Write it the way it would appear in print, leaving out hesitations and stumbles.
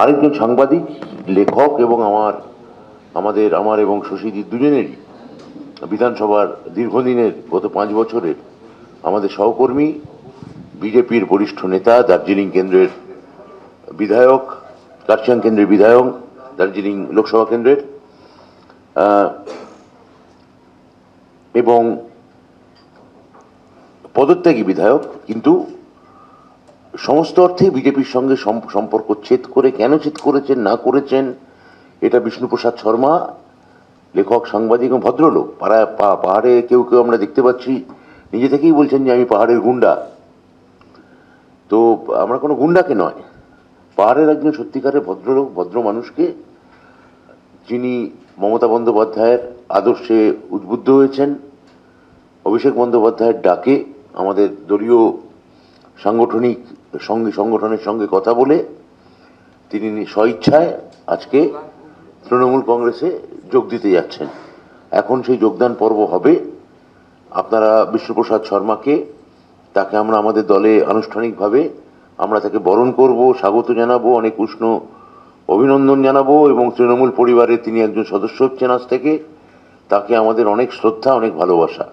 আরেকজন সাংবাদিক, লেখক এবং আমার এবং শশীদির দুজনেরই বিধানসভার দীর্ঘদিনের, গত 5 বছরের আমাদের সহকর্মী, বিজেপির বরিষ্ঠ নেতা, দার্জিলিং কেন্দ্রের বিধায়ক, কার্শিয়াং কেন্দ্রের বিধায়ক, দার্জিলিং লোকসভা কেন্দ্রের, এবং পদত্যাগী বিধায়ক, কিন্তু সমস্ত অর্থে বিজেপির সঙ্গে সম্পর্ক ছেদ করে, কেন ছেদ করেছেন না করেছেন, এটা বিষ্ণুপ্রসাদ শর্মা, লেখক, সাংবাদিক এবং ভদ্রলোক। পাহাড়ে কেউ কেউ আমরা দেখতে পাচ্ছি নিজে থেকেই বলছেন যে আমি পাহাড়ের গুন্ডা। তো আমরা কোনো গুন্ডাকে নয়, পাহাড়ের একজন সত্যিকারের ভদ্রলোক, ভদ্র মানুষকে, যিনি মমতা বন্দ্যোপাধ্যায়ের আদর্শে উদ্বুদ্ধ হয়েছেন, অভিষেক বন্দ্যোপাধ্যায়ের ডাকে আমাদের দলীয় সাংগঠনিক সংগঠনের সঙ্গে কথা বলে তিনি স্বইচ্ছায় আজকে তৃণমূল কংগ্রেসে যোগ দিতে যাচ্ছেন। এখন সেই যোগদান পর্ব হবে। আপনারা বিষ্ণুপ্রসাদ শর্মাকে, তাকে আমরা আমাদের দলে আনুষ্ঠানিকভাবে আমরা তাকে বরণ করব, স্বাগত জানাবো, অনেক উষ্ণ অভিনন্দন জানাবো, এবং তৃণমূল পরিবারের তিনি একজন সদস্য হচ্ছেন আজ থেকে। তাকে আমাদের অনেক শ্রদ্ধা, অনেক ভালোবাসা।